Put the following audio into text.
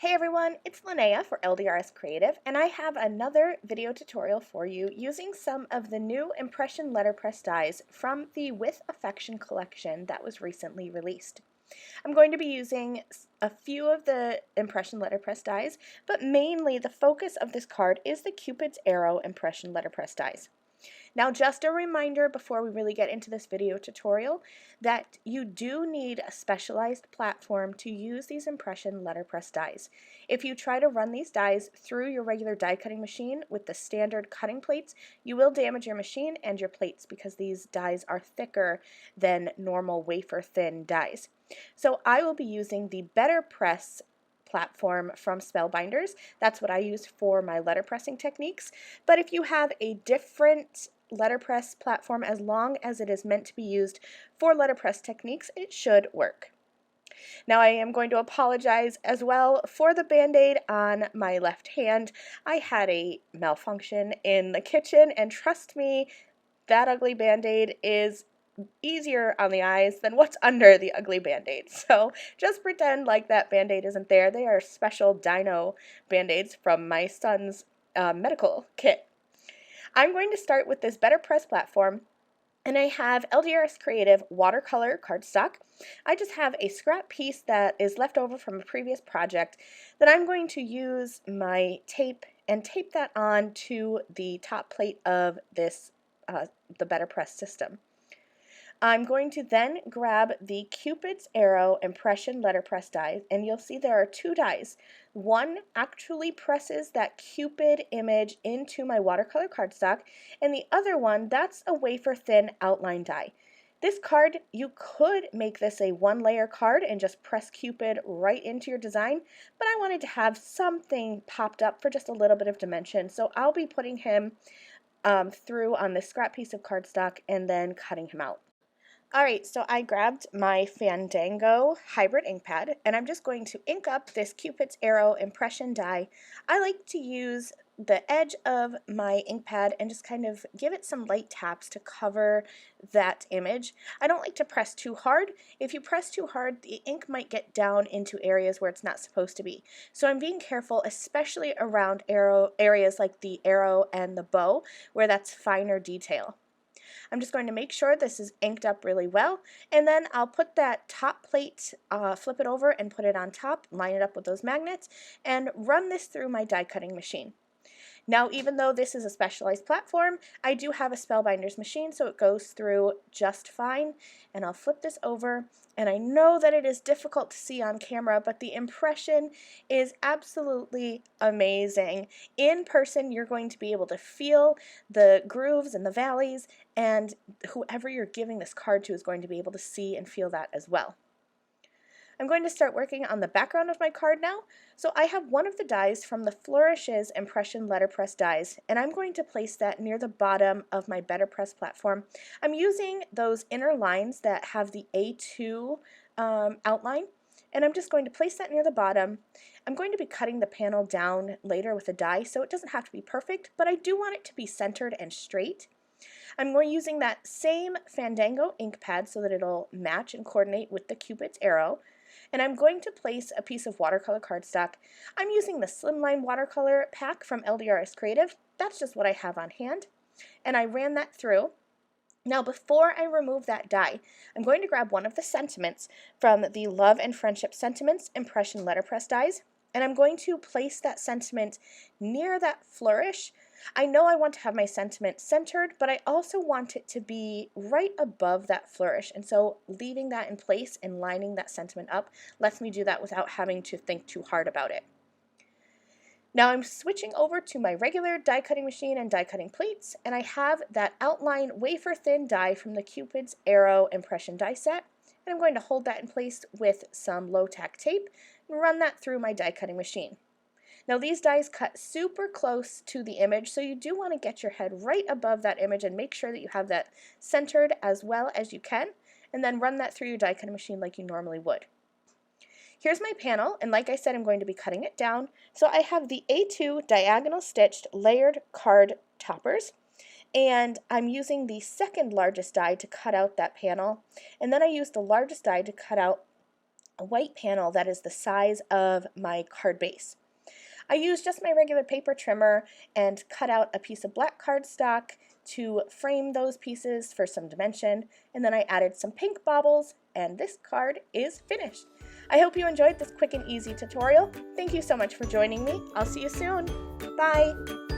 Hey everyone, it's Lynnea for LDRS Creative, and I have another video tutorial for you using some of the new impression letterpress dies from the With Affection collection that was recently released. I'm going to be using a few of the impression letterpress dies, but mainly the focus of this card is the Cupid's Arrow impression letterpress dies. Now, just a reminder before we really get into this video tutorial that you do need a specialized platform to use these impression letterpress dies. If you try to run these dies through your regular die cutting machine with the standard cutting plates, you will damage your machine and your plates because these dies are thicker than normal wafer thin dies. So I will be using the Letterpress platform from Spellbinders. That's what I use for my letterpressing techniques. But if you have a different letterpress platform, as long as it is meant to be used for letterpress techniques, it should work. Now I am going to apologize as well for the band-aid on my left hand. I had a malfunction in the kitchen, and trust me, that ugly band-aid is easier on the eyes than what's under the ugly band-aid. So just pretend like that band-aid isn't there. They are special dino band-aids from my son's medical kit. I'm going to start with this Letterpress platform, and I have LDRS Creative watercolor cardstock. I just have a scrap piece that is left over from a previous project that I'm going to use my tape and tape that on to the top plate of this the Letterpress system. I'm going to then grab the Cupid's Arrow impression letterpress die, and you'll see there are two dies. One actually presses that Cupid image into my watercolor cardstock, and the other one, that's a wafer thin outline die. This card, you could make this a one-layer card and just press Cupid right into your design, but I wanted to have something popped up for just a little bit of dimension, so I'll be putting him through on this scrap piece of cardstock and then cutting him out. Alright, so I grabbed my Fandango hybrid ink pad, and I'm just going to ink up this Cupid's Arrow impression die. I like to use the edge of my ink pad and just kind of give it some light taps to cover that image. I don't like to press too hard. If you press too hard, the ink might get down into areas where it's not supposed to be. So I'm being careful, especially around areas like the arrow and the bow, where that's finer detail. I'm just going to make sure this is inked up really well, and then I'll put that top plate, flip it over and put it on top, line it up with those magnets, and run this through my die cutting machine. Now, even though this is a specialized platform, I do have a Spellbinders machine, so it goes through just fine. And I'll flip this over, and I know that it is difficult to see on camera, but the impression is absolutely amazing. In person, you're going to be able to feel the grooves and the valleys, and whoever you're giving this card to is going to be able to see and feel that as well. I'm going to start working on the background of my card now. So I have one of the dies from the Flourishes impression letterpress dies, and I'm going to place that near the bottom of my Letterpress platform. I'm using those inner lines that have the A2 outline, and I'm just going to place that near the bottom. I'm going to be cutting the panel down later with a die, so it doesn't have to be perfect, but I do want it to be centered and straight. I'm going using that same Fandango ink pad so that it'll match and coordinate with the Cupid's Arrow. And I'm going to place a piece of watercolor cardstock. I'm using the Slimline watercolor pack from LDRS Creative. That's just what I have on hand. And I ran that through. Now, before I remove that die, I'm going to grab one of the sentiments from the Love and Friendship Sentiments impression letterpress dies, and I'm going to place that sentiment near that flourish. I know I want to have my sentiment centered, but I also want it to be right above that flourish, and so leaving that in place and lining that sentiment up lets me do that without having to think too hard about it. Now I'm switching over to my regular die cutting machine and die cutting plates, and I have that outline wafer thin die from the Cupid's Arrow impression die set, and I'm going to hold that in place with some low tack tape and run that through my die cutting machine. Now these dies cut super close to the image, so you do want to get your head right above that image and make sure that you have that centered as well as you can, and then run that through your die cutting machine like you normally would. Here's my panel, and like I said, I'm going to be cutting it down. So I have the A2 diagonal stitched layered card toppers, and I'm using the second largest die to cut out that panel, and then I use the largest die to cut out a white panel that is the size of my card base. I used just my regular paper trimmer and cut out a piece of black cardstock to frame those pieces for some dimension, and then I added some pink baubles, and this card is finished. I hope you enjoyed this quick and easy tutorial. Thank you so much for joining me. I'll see you soon. Bye!